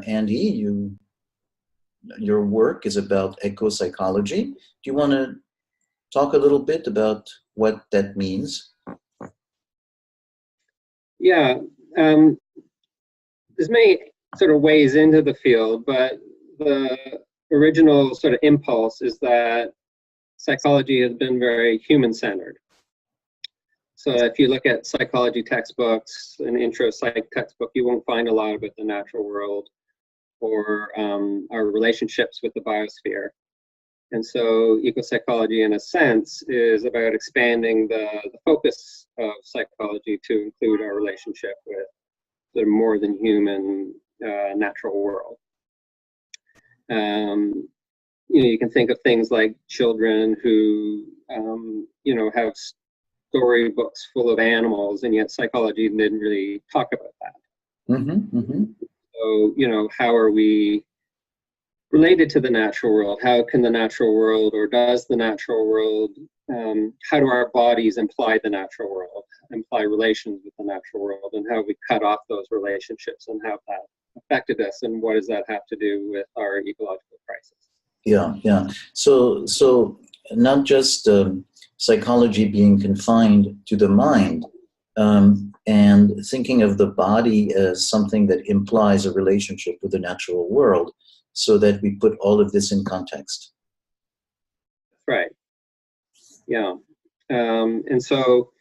Andy, your work is about ecopsychology. Do you want to talk a little bit about what that means? Yeah, there's many sort of ways into the field, but the original sort of impulse is that psychology has been very human-centered. So if you look at psychology textbooks, an intro psych textbook, you won't find a lot about the natural world or our relationships with the biosphere. And so ecopsychology, in a sense, is about expanding the focus of psychology to include our relationship with the more than human natural world. You can think of things like children who, have storybooks full of animals, and yet psychology didn't really talk about that. Mm-hmm, mm-hmm. So, how are we related to the natural world? How can the natural world, or does the natural world, how do our bodies imply the natural world, imply relations with the natural world, and how have we cut off those relationships, and how that affected us, and what does that have to do with our ecological crisis? Yeah. So not just psychology being confined to the mind, and thinking of the body as something that implies a relationship with the natural world, so that we put all of this in context. Right. Yeah. And so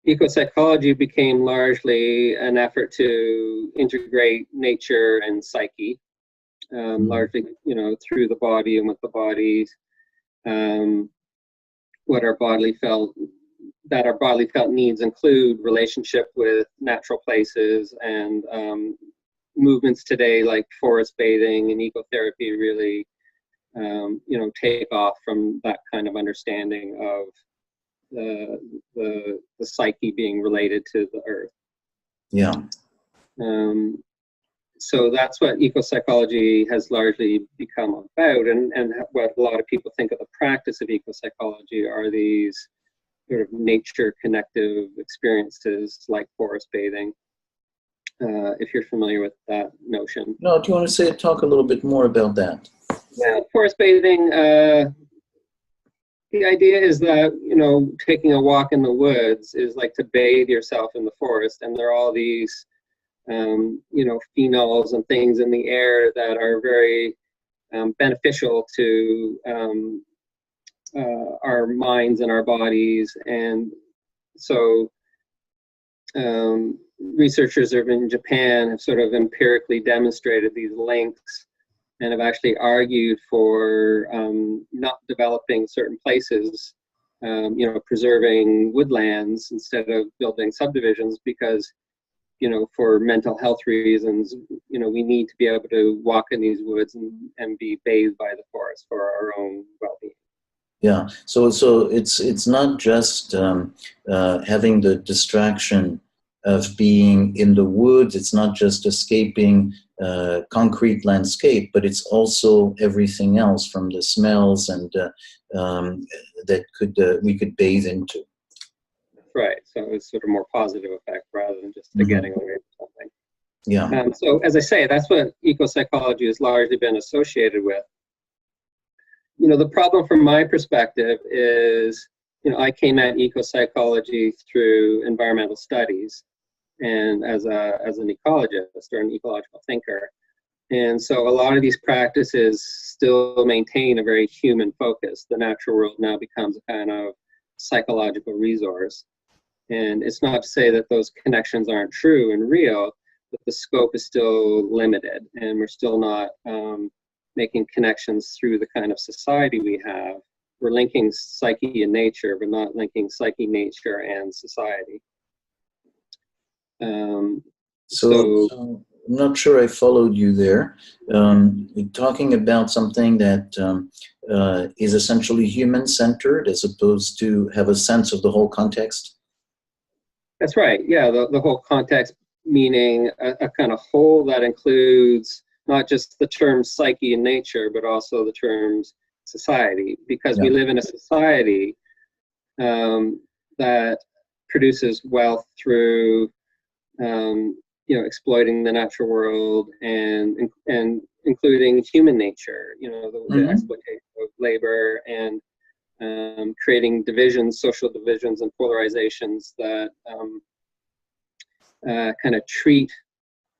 ecopsychology became largely an effort to integrate nature and psyche, largely, through the body and with the body, what our bodily felt needs include relationship with natural places, and movements today like forest bathing and ecotherapy really, take off from that kind of understanding of the psyche being related to the earth. Yeah. So that's what ecopsychology has largely become about, and what a lot of people think of the practice of ecopsychology are these sort of nature connective experiences like forest bathing, if you're familiar with that notion. No, do you want to talk a little bit more about that? Yeah, forest bathing, the idea is that, taking a walk in the woods is like to bathe yourself in the forest, and there are all these phenols and things in the air that are very beneficial to our minds and our bodies. And so researchers in Japan have sort of empirically demonstrated these links, and have actually argued for not developing certain places, preserving woodlands instead of building subdivisions, because for mental health reasons, we need to be able to walk in these woods and be bathed by the forest for our own well-being. Yeah, so it's not just having the distraction of being in the woods. It's not just escaping concrete landscape, but it's also everything else, from the smells and that we could bathe into. Right. So it's sort of more positive effect rather than just getting away from something. Yeah. So as I say, that's what ecopsychology has largely been associated with. The problem from my perspective is, I came at ecopsychology through environmental studies and as an ecologist or an ecological thinker. And so a lot of these practices still maintain a very human focus. The natural world now becomes a kind of psychological resource. And it's not to say that those connections aren't true and real, but the scope is still limited, and we're still not making connections through the kind of society we have. We're linking psyche and nature, but not linking psyche, nature, and society. So I'm not sure I followed you there. You're talking about something that is essentially human-centered, as opposed to have a sense of the whole context? That's right. Yeah, the whole context, meaning a kind of whole that includes not just the terms psyche and nature, but also the terms society, because we live in a society that produces wealth through exploiting the natural world and including human nature, the exploitation of labor and creating divisions, social divisions and polarizations that kind of treat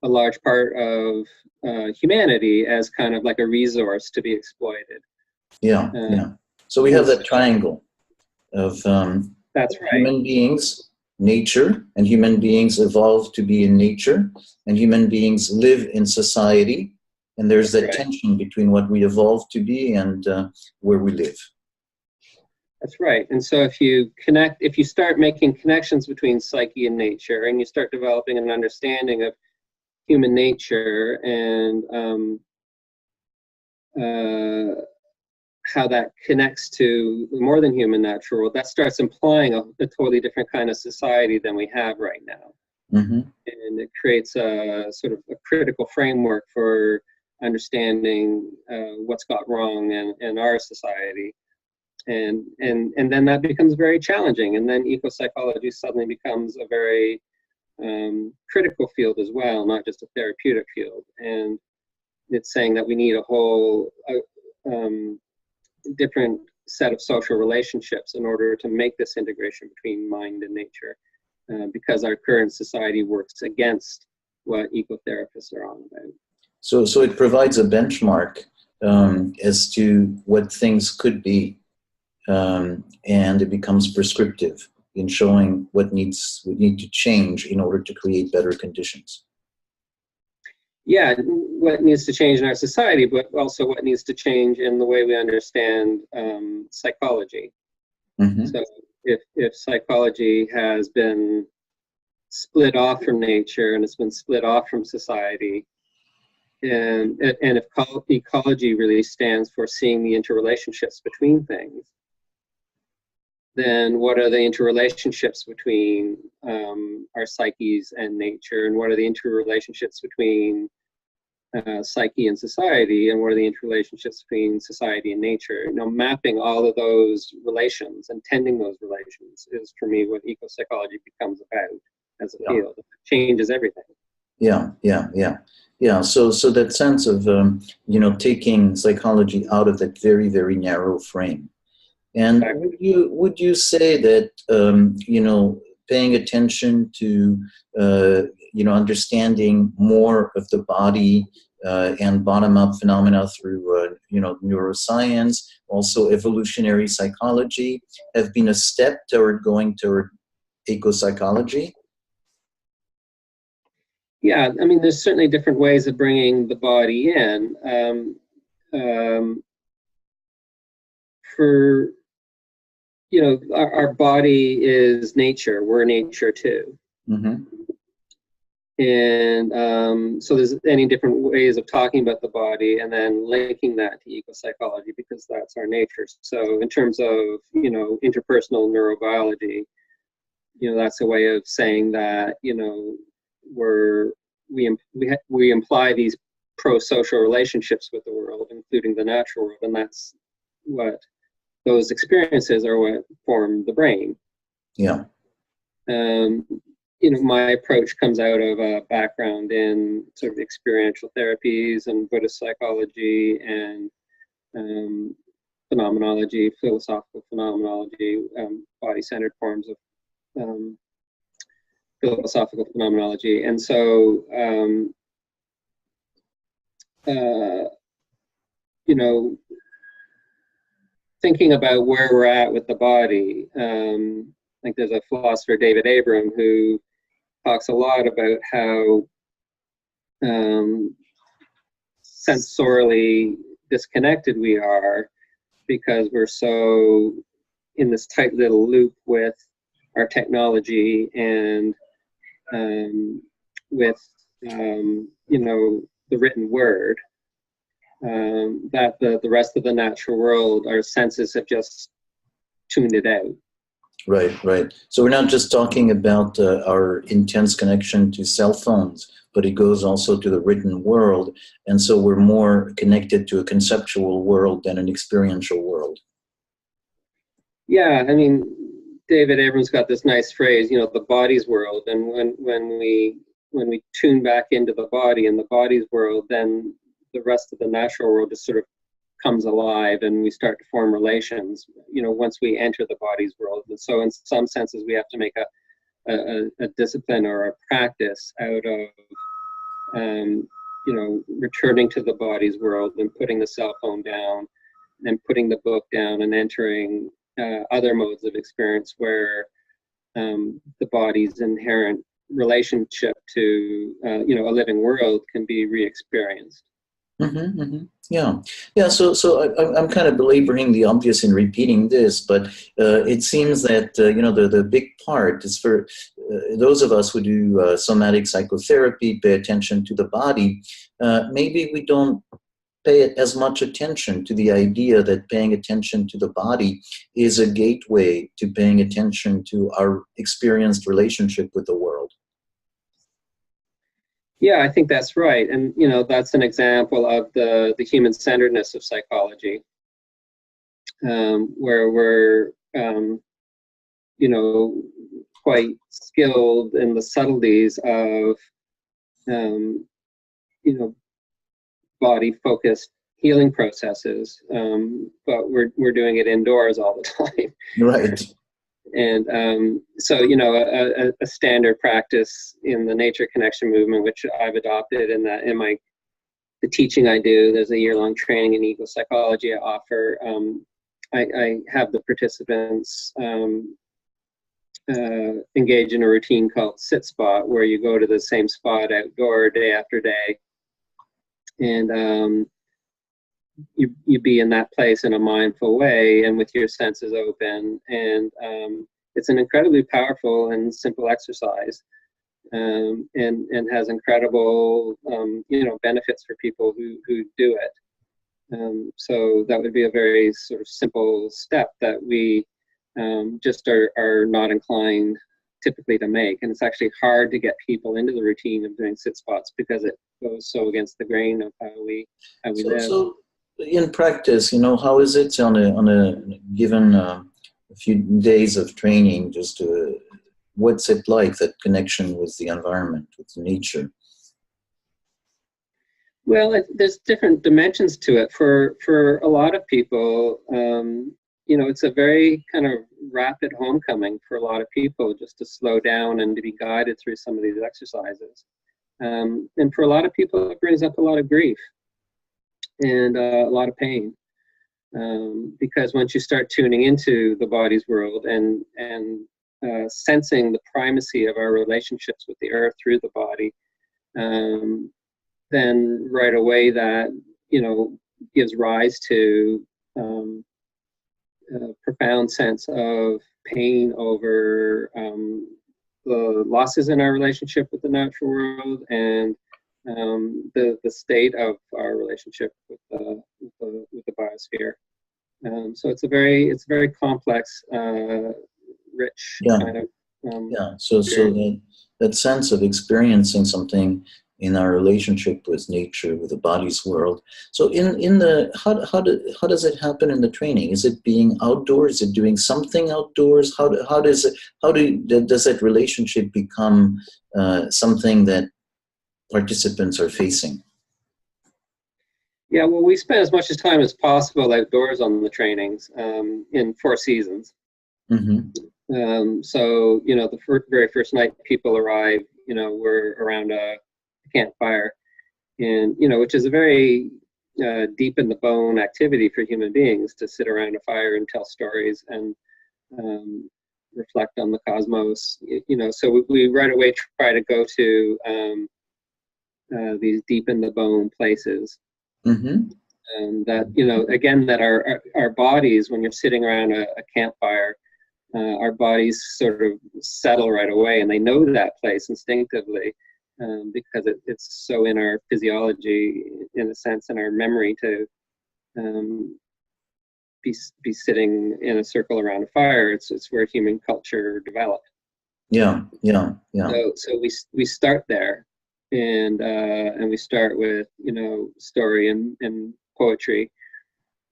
a large part of humanity as kind of like a resource to be exploited. Yeah. So we have that triangle of that's right. Human beings, nature, and human beings evolve to be in nature, and human beings live in society, and there's that tension between what we evolve to be and where we live. That's right. And so if you start making connections between psyche and nature, and you start developing an understanding of human nature and how that connects to the more than human natural world, that starts implying a totally different kind of society than we have right now. Mm-hmm. And it creates a sort of a critical framework for understanding what's got wrong in our society. And then that becomes very challenging. And then ecopsychology suddenly becomes a very critical field as well, not just a therapeutic field. And it's saying that we need a whole different set of social relationships in order to make this integration between mind and nature, because our current society works against what ecotherapists are on about. So it provides a benchmark as to what things could be, and it becomes prescriptive in showing what need to change in order to create better conditions. Yeah, what needs to change in our society, but also what needs to change in the way we understand psychology. Mm-hmm. So if psychology has been split off from nature and it's been split off from society, and if ecology really stands for seeing the interrelationships between things, then what are the interrelationships between our psyches and nature, and what are the interrelationships between psyche and society, and what are the interrelationships between society and nature? Mapping all of those relations and tending those relations is, for me, what ecopsychology becomes about as a field. It changes everything. Yeah. So that sense of taking psychology out of that very, very narrow frame. And would you say that paying attention to understanding more of the body and bottom-up phenomena through neuroscience, also evolutionary psychology, have been a step toward going toward ecopsychology? Yeah, I mean, there's certainly different ways of bringing the body in. Our body is nature. We're nature too. Mm-hmm. And so there's any different ways of talking about the body and then linking that to ecopsychology, because that's our nature. So in terms of, interpersonal neurobiology, that's a way of saying that, we imply these pro-social relationships with the world, including the natural world, and that's what those experiences are what form the brain. Yeah. My approach comes out of a background in sort of experiential therapies and Buddhist psychology and phenomenology, philosophical phenomenology, body-centered forms of philosophical phenomenology. And so, thinking about where we're at with the body, I think there's a philosopher, David Abram, who talks a lot about how sensorially disconnected we are, because we're so in this tight little loop with our technology and with the written word, that the rest of the natural world, our senses have just tuned it out. Right. So we're not just talking about our intense connection to cell phones, but it goes also to the written world. And so we're more connected to a conceptual world than an experiential world. Yeah, I mean, David Abrams got this nice phrase, the body's world. And when we when we tune back into the body and the body's world, then the rest of the natural world just sort of comes alive, and we start to form relations, once we enter the body's world. And so in some senses, we have to make a discipline or a practice out of, returning to the body's world and putting the cell phone down and putting the book down and entering other modes of experience where the body's inherent relationship to, a living world can be re-experienced. Mm-hmm, mm-hmm. Yeah. So I'm kind of belaboring the obvious in repeating this, but it seems that the big part is for those of us who do somatic psychotherapy, pay attention to the body. Maybe we don't pay as much attention to the idea that paying attention to the body is a gateway to paying attention to our experienced relationship with the world. Yeah, I think that's right. And, that's an example of the human-centeredness of psychology, where we're, quite skilled in the subtleties of, body-focused healing processes, but we're doing it indoors all the time. Right. And so, a standard practice in the nature connection movement, which I've adopted in the teaching I do, there's a year-long training in ecopsychology I offer. I have the participants engage in a routine called sit spot, where you go to the same spot outdoor day after day, and you be in that place in a mindful way and with your senses open, and it's an incredibly powerful and simple exercise, and has incredible benefits for people who do it. So that would be a very sort of simple step that we just are not inclined typically to make, and it's actually hard to get people into the routine of doing sit spots because it goes so against the grain of how we live. So in practice, how is it on a given a few days of training? What's it like, that connection with the environment, with nature? Well, there's different dimensions to it. For a lot of people, it's a very kind of rapid homecoming for a lot of people, just to slow down and to be guided through some of these exercises. And for a lot of people, it brings up a lot of grief and a lot of pain, because once you start tuning into the body's world and sensing the primacy of our relationships with the earth through the body, then right away that gives rise to a profound sense of pain over the losses in our relationship with the natural world and the state of our relationship with the biosphere. So it's a very complex, rich kind of So that sense of experiencing something in our relationship with nature, with the body's world. So how does it happen in the training? Is it being outdoors? Is it doing something outdoors? How does that relationship become something that participants are facing? Yeah, well, we spend as much time as possible outdoors on the trainings in 4 seasons. Mm-hmm. So, the very first night people arrive, we're around a campfire, and, which is a very deep in the bone activity for human beings, to sit around a fire and tell stories and reflect on the cosmos. So we right away try to go to these deep in the bone places. Mm-hmm. And that, again, that our bodies, when you're sitting around a campfire, our bodies sort of settle right away, and they know that place instinctively, because it's so in our physiology, in a sense, in our memory, to be sitting in a circle around a fire. It's where human culture developed. Yeah. So we start there, and we start with story and poetry,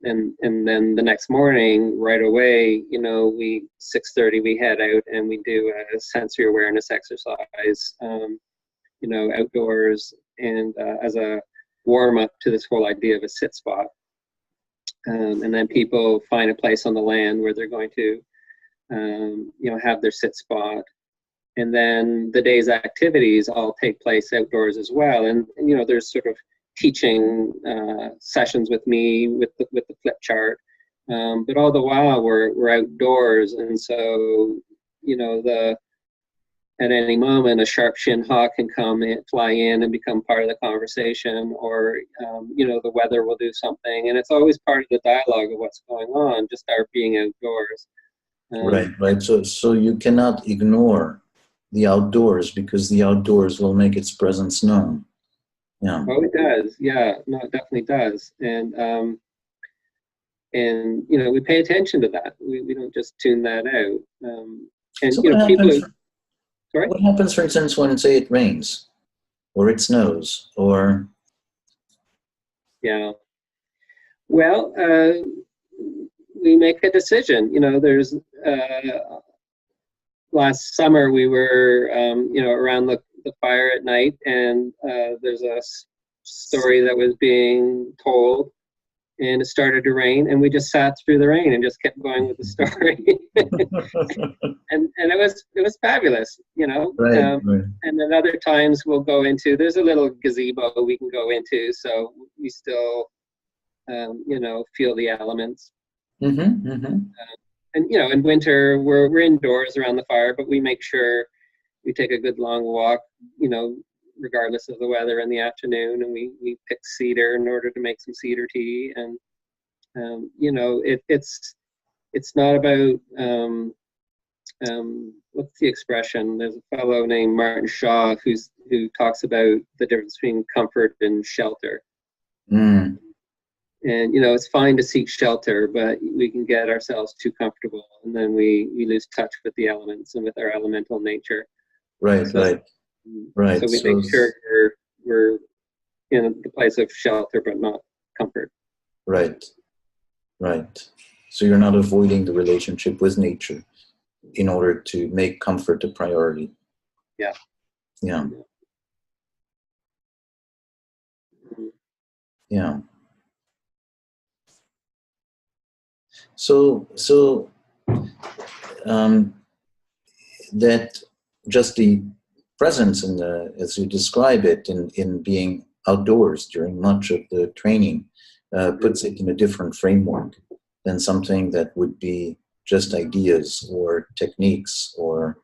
and then the next morning right away, 6:30 we head out and we do a sensory awareness exercise, outdoors, and as a warm up to this whole idea of a sit spot. And then people find a place on the land where they're going to, have their sit spot. And then the day's activities all take place outdoors as well. And there's sort of teaching sessions with me with the flip chart. But all the while we're outdoors, and so at any moment a sharp-shinned hawk can fly in and become part of the conversation, or the weather will do something, and it's always part of the dialogue of what's going on, just our being outdoors. Right. So you cannot ignore the outdoors, because the outdoors will make its presence known. Yeah. Oh, it does. Yeah, no, it definitely does. And we pay attention to that. We don't just tune that out. And So what happens, for instance, when, say, it rains or it snows, or? Yeah. Well, we make a decision. There's last summer we were around the fire at night, and there's a story that was being told, and it started to rain, and we just sat through the rain and just kept going with the story. and it was fabulous, Right. And then other times we'll go into, there's a little gazebo we can go into, so we still feel the elements. And in winter we're indoors around the fire, but we make sure we take a good long walk, regardless of the weather, in the afternoon, and we pick cedar in order to make some cedar tea. And it's not about what's the expression? There's a fellow named Martin Shaw who talks about the difference between comfort and shelter. And it's fine to seek shelter, but we can get ourselves too comfortable, and then we lose touch with the elements and with our elemental nature. Right. So we make sure we're in the place of shelter, but not comfort. Right. So you're not avoiding the relationship with nature in order to make comfort a priority. Yeah. So that just the presence in as you describe it, in being outdoors during much of the training, puts it in a different framework than something that would be just ideas or techniques or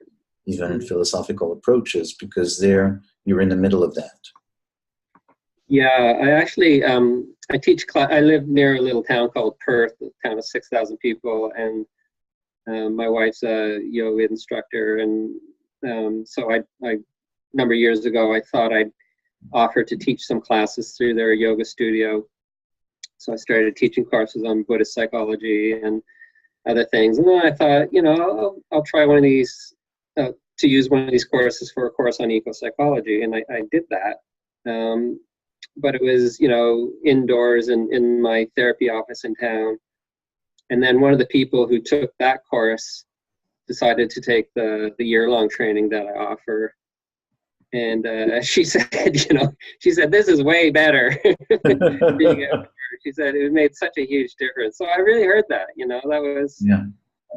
even philosophical approaches, because there you're in the middle of that. Yeah, I actually I teach. I live near a little town called Perth, a town of 6,000 people, and my wife's a yoga instructor, and so I a number of years ago I thought I'd offer to teach some classes through their yoga studio. So I started teaching courses on Buddhist psychology and other things, and then I thought, I'll try one of these to use one of these courses for a course on ecopsychology, and I did that. But it was, indoors in my therapy office in town. And then one of the people who took that course decided to take the year-long training that I offer. And she said, this is way better. She said it made such a huge difference. So I really heard that, that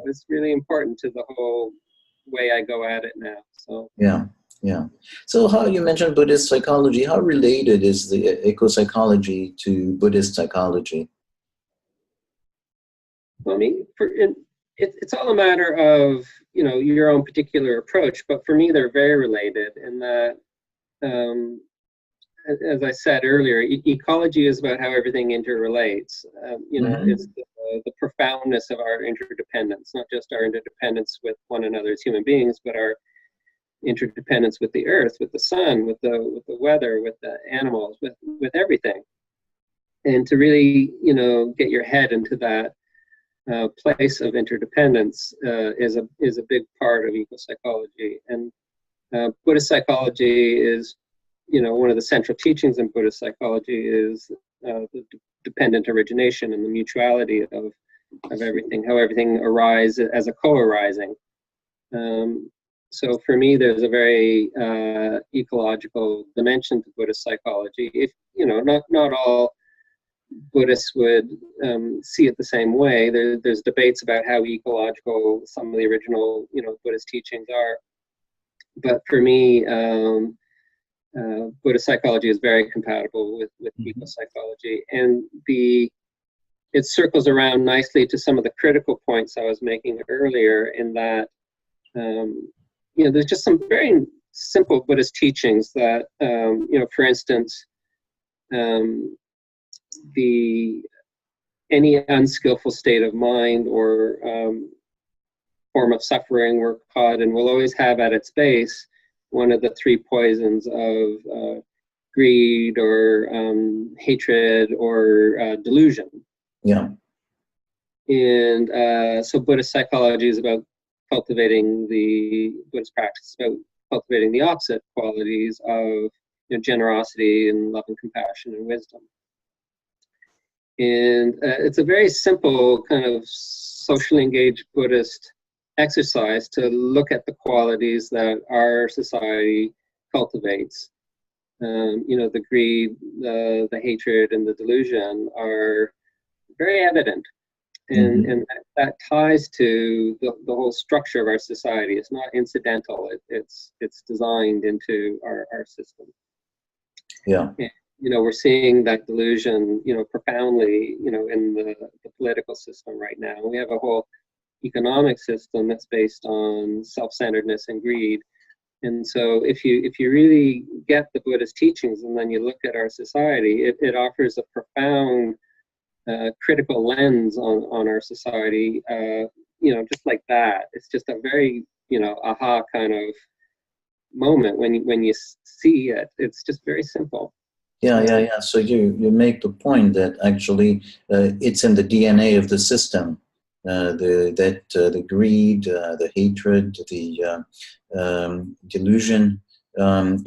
was really important to the whole way I go at it now. So Yeah. So how you mentioned Buddhist psychology, how related is the ecopsychology to Buddhist psychology? Well, it's all a matter of, your own particular approach, but for me, they're very related in that, as I said earlier, ecology is about how everything interrelates. It's the profoundness of our interdependence, not just our interdependence with one another as human beings, but our interdependence with the earth, with the sun, with the weather, with the animals, with everything. And to really, get your head into that place of interdependence is a big part of ecopsychology. And Buddhist psychology is, one of the central teachings in Buddhist psychology is the dependent origination and the mutuality of everything, how everything arises as a co-arising. So for me, there's a very ecological dimension to Buddhist psychology. If not all Buddhists would see it the same way. There's debates about how ecological some of the original Buddhist teachings are. But for me, Buddhist psychology is very compatible with ecopsychology, and it circles around nicely to some of the critical points I was making earlier, in that there's just some very simple Buddhist teachings that for instance, any unskillful state of mind or form of suffering we're caught in will always have at its base one of the three poisons of greed or hatred or delusion. Yeah. And so Buddhist psychology is about Buddhist practice is about cultivating the opposite qualities of generosity and love and compassion and wisdom. And it's a very simple kind of socially engaged Buddhist exercise to look at the qualities that our society cultivates. The greed, the hatred, and the delusion are very evident. And that ties to the whole structure of our society. It's not incidental. It's designed into our system. Yeah. And, we're seeing that delusion, profoundly, in the political system right now. We have a whole economic system that's based on self-centeredness and greed. And so if you really get the Buddhist teachings and then you look at our society, it offers a profound critical lens on our society, just like that. It's just a very, aha kind of moment when you see it. It's just very simple. Yeah. So you make the point that actually it's in the DNA of the system. The greed, the hatred, the delusion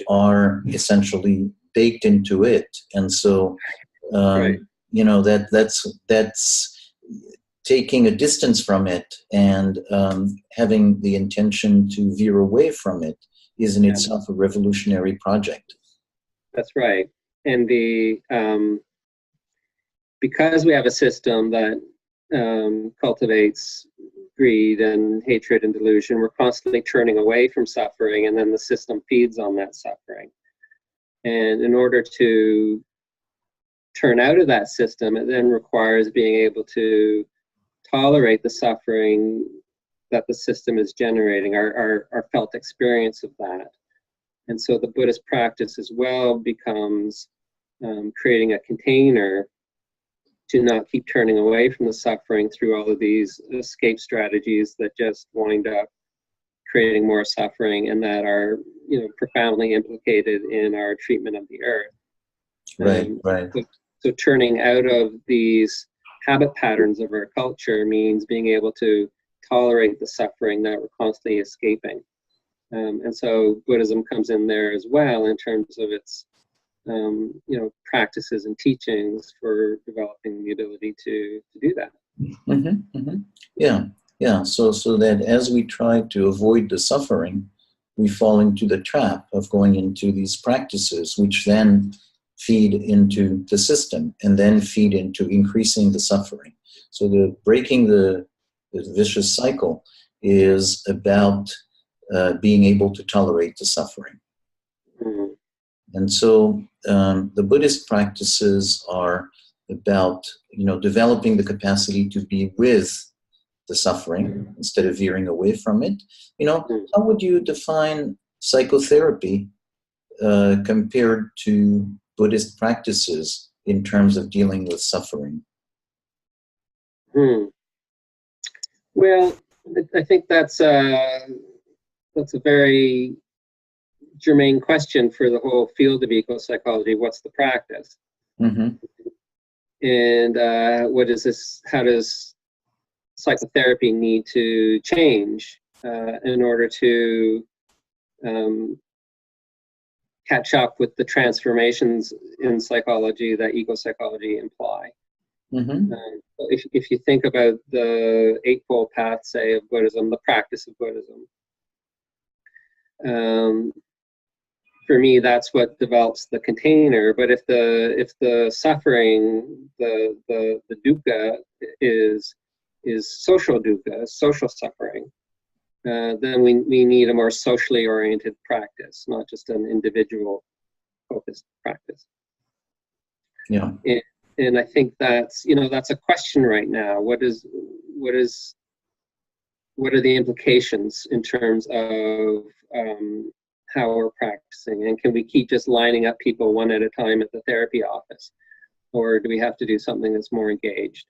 are essentially baked into it, and so Right. that's taking a distance from it and having the intention to veer away from it is in itself a revolutionary project. That's right. And because we have a system that cultivates greed and hatred and delusion, we're constantly turning away from suffering, and then the system feeds on that suffering. And in order to turn out of that system, it then requires being able to tolerate the suffering that the system is generating, our felt experience of that. And so the Buddhist practice as well becomes creating a container to not keep turning away from the suffering through all of these escape strategies that just wind up creating more suffering and that are, profoundly implicated in our treatment of the earth. Right. So turning out of these habit patterns of our culture means being able to tolerate the suffering that we're constantly escaping. And so Buddhism comes in there as well in terms of its practices and teachings for developing the ability to do that. Yeah. So that as we try to avoid the suffering, we fall into the trap of going into these practices, which then feed into the system and then feed into increasing the suffering. So the breaking the vicious cycle is about being able to tolerate the suffering. Mm-hmm. And so the Buddhist practices are about, developing the capacity to be with the suffering instead of veering away from it. How would you define psychotherapy compared to Buddhist practices in terms of dealing with suffering? Well, I think that's a very germane question for the whole field of ecopsychology. What's the practice? Mm-hmm. And what is this? How does psychotherapy need to change in order to catch up with the transformations in psychology that ecopsychology imply? Mm-hmm. If you think about the Eightfold Path, say, of Buddhism, the practice of Buddhism, for me, that's what develops the container. But if the suffering, the dukkha is social dukkha, social suffering, then we need a more socially oriented practice, not just an individual focused practice. Yeah. And I think that's a question right now. What are the implications in terms of how we're practicing, and can we keep just lining up people one at a time at the therapy office, or do we have to do something that's more engaged?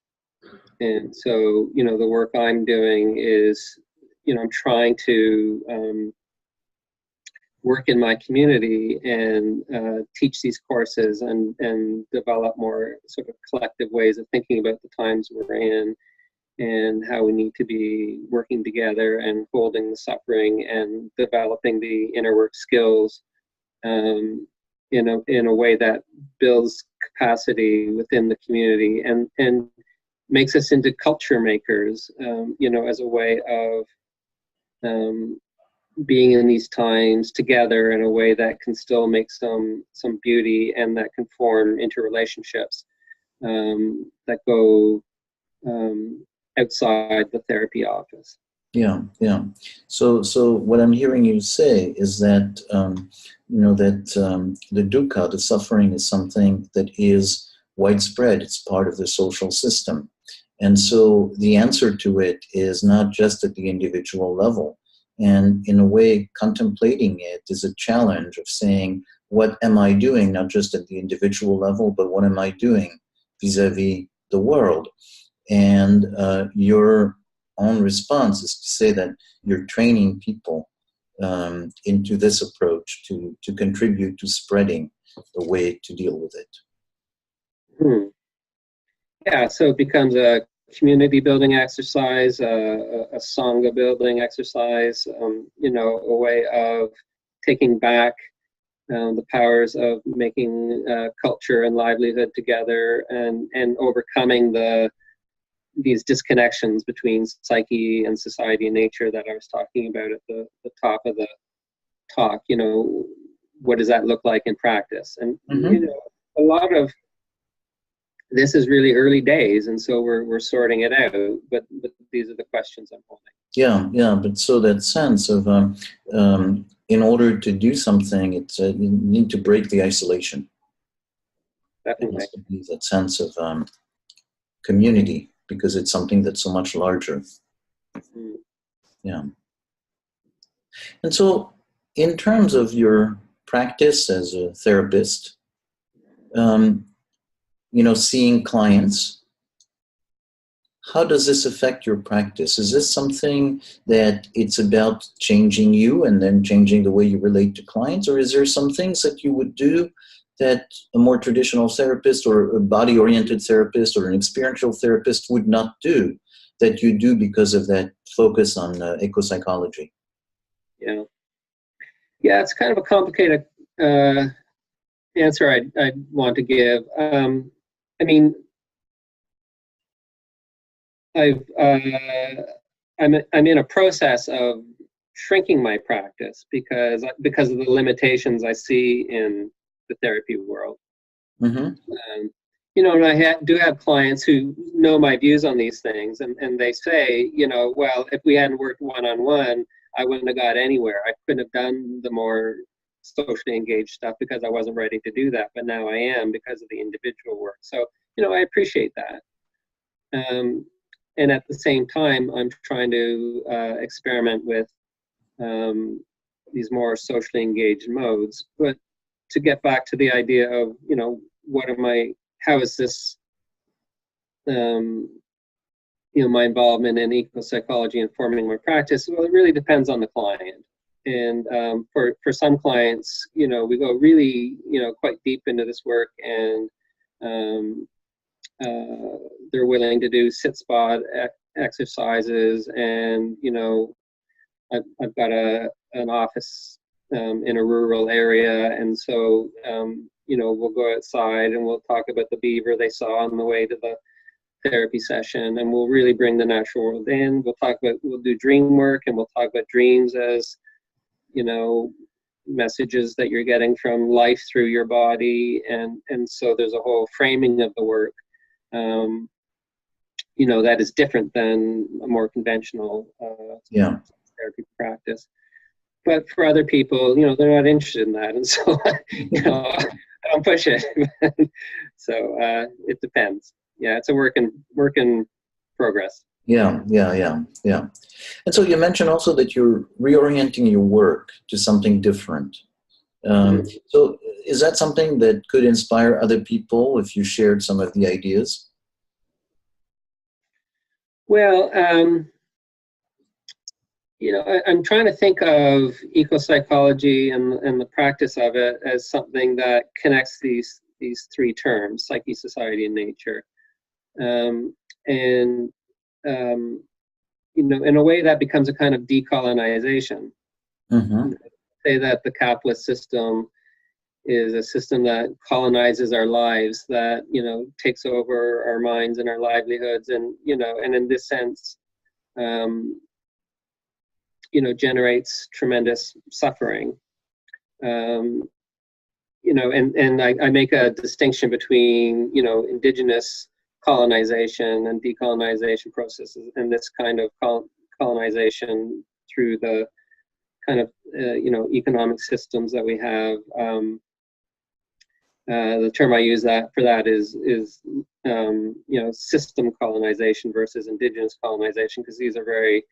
And so, the work I'm doing is, I'm trying to work in my community and teach these courses and develop more sort of collective ways of thinking about the times we're in, and how we need to be working together and holding the suffering and developing the inner work skills in a way that builds capacity within the community and makes us into culture makers, as a way of being in these times together in a way that can still make some beauty, and that can form interrelationships that go outside the therapy office. Yeah. So what I'm hearing you say is that the dukkha, the suffering, is something that is widespread. It's part of the social system, and so the answer to it is not just at the individual level. And in a way, contemplating it is a challenge of saying, what am I doing, not just at the individual level, but what am I doing vis-a-vis the world? And your own response is to say that you're training people into this approach to contribute to spreading the way to deal with it. Yeah, so it becomes a community building exercise, a sangha building exercise, a way of taking back the powers of making culture and livelihood together, and overcoming these disconnections between psyche and society and nature that I was talking about at the top of the talk. What does that look like in practice? And a lot of this is really early days, and so we're sorting it out. But these are the questions I'm holding. Yeah. But so that sense of in order to do something, it's you need to break the isolation. Definitely. It has to be that sense of community, because it's something that's so much larger. Yeah. And so, in terms of your practice as a therapist, seeing clients, how does this affect your practice? Is this something that it's about changing you and then changing the way you relate to clients? Or is there some things that you would do that a more traditional therapist or a body-oriented therapist or an experiential therapist would not do, that you do because of that focus on ecopsychology? Yeah, it's kind of a complicated answer I'd want to give. I'm in a process of shrinking my practice because of the limitations I see in the therapy world. And I do have clients who know my views on these things, and they say, well, if we hadn't worked one-on-one, I wouldn't have got anywhere. I couldn't have done the more socially engaged stuff because I wasn't ready to do that, but now I am because of the individual work. So, I appreciate that. And at the same time, I'm trying to experiment with these more socially engaged modes. But to get back to the idea of, how is this, my involvement in ecopsychology informing my practice? Well, it really depends on the client. And for some clients, we go really, quite deep into this work, and they're willing to do sit spot exercises, and I've got an office in a rural area, and so we'll go outside and we'll talk about the beaver they saw on the way to the therapy session, and we'll really bring the natural world in. We'll do dream work, and we'll talk about dreams as messages that you're getting from life through your body, and so there's a whole framing of the work, that is different than a more conventional therapy practice. But for other people, they're not interested in that, and so I don't push it. So it depends. Yeah, it's a work in progress. Yeah. And so you mentioned also that you're reorienting your work to something different. So is that something that could inspire other people if you shared some of the ideas? Well, I'm trying to think of ecopsychology and the practice of it as something that connects these three terms: psyche, society, and nature. In a way that becomes a kind of decolonization. Say that the capitalist system is a system that colonizes our lives, that takes over our minds and our livelihoods, and in this sense, generates tremendous suffering. And I make a distinction between indigenous colonization and decolonization processes, and this kind of colonization through the kind of economic systems that we have. The term I use for that is system colonization versus indigenous colonization, because these are very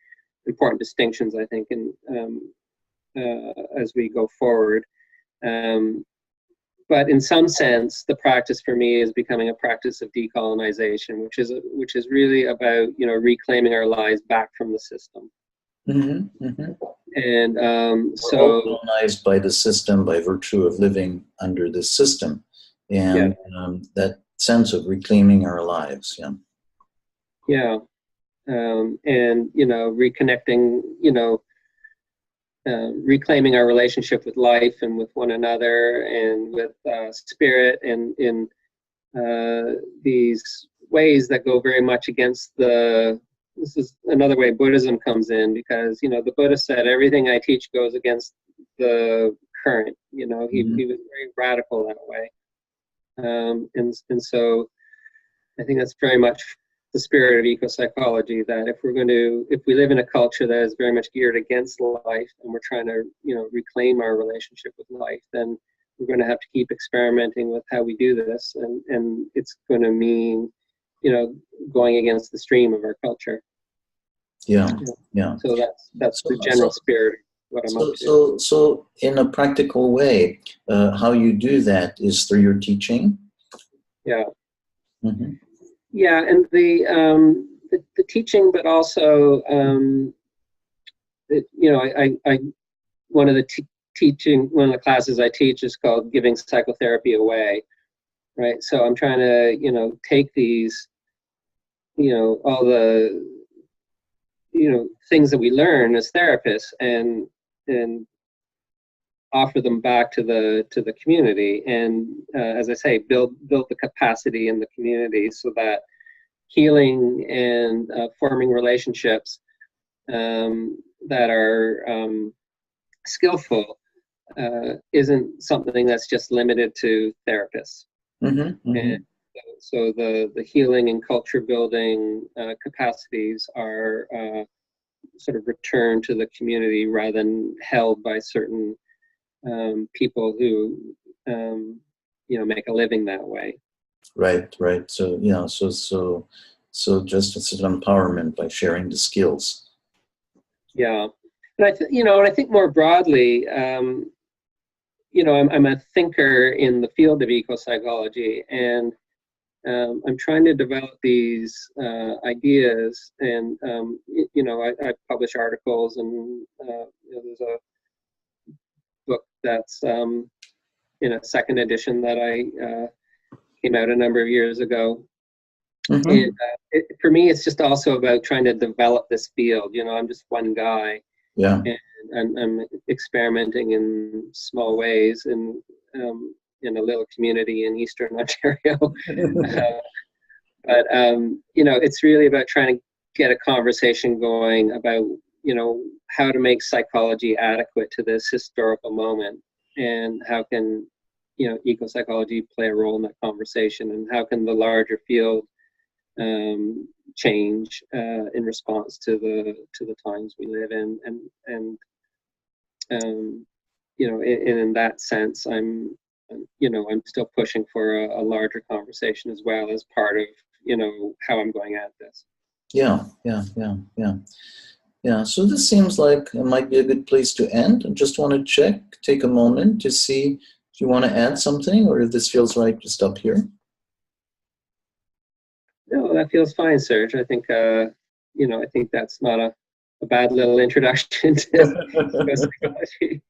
important distinctions, I think, as we go forward. But in some sense, the practice for me is becoming a practice of decolonization, which is really about reclaiming our lives back from the system. And so colonized by the system by virtue of living under the system, and that sense of reclaiming our lives. And reconnecting, reclaiming our relationship with life and with one another and with spirit, and in these ways that go very much against this is another way Buddhism comes in, because the Buddha said everything I teach goes against the current. He was very radical that way, and so I think that's very much the spirit of ecopsychology, that if we live in a culture that is very much geared against life, and we're trying to reclaim our relationship with life, then we're going to have to keep experimenting with how we do this, and it's going to mean going against the stream of our culture. Yeah. So that's the general spirit of what I'm up to. So in a practical way, how you do that is through your teaching. Yeah, and the teaching, but also one of the classes I teach is called Giving Psychotherapy Away, right? So I'm trying to take these all the things that we learn as therapists and offer them back to the community, and as I say, build the capacity in the community so that healing and forming relationships that are skillful isn't something that's just limited to therapists. And so the healing and culture building capacities are sort of returned to the community rather than held by certain people who make a living that way. Right. So so just it's an empowerment by sharing the skills. Yeah, and I think more broadly, I'm a thinker in the field of ecopsychology, and I'm trying to develop these ideas, and I publish articles, and there's a book that's in a second edition that I came out a number of years ago. And for me, it's just also about trying to develop this field. I'm just one guy, and I'm experimenting in small ways in a little community in Eastern Ontario. But it's really about trying to get a conversation going about how to make psychology adequate to this historical moment, and how can eco-psychology play a role in that conversation, and how can the larger field change in response to the times we live in, and in that sense, I'm still pushing for a larger conversation as well, as part of how I'm going at this. Yeah. So this seems like it might be a good place to end. I just want to take a moment to see if you want to add something, or if this feels right to stop here. No, that feels fine, Serge. I think I think that's not a bad little introduction to psychology.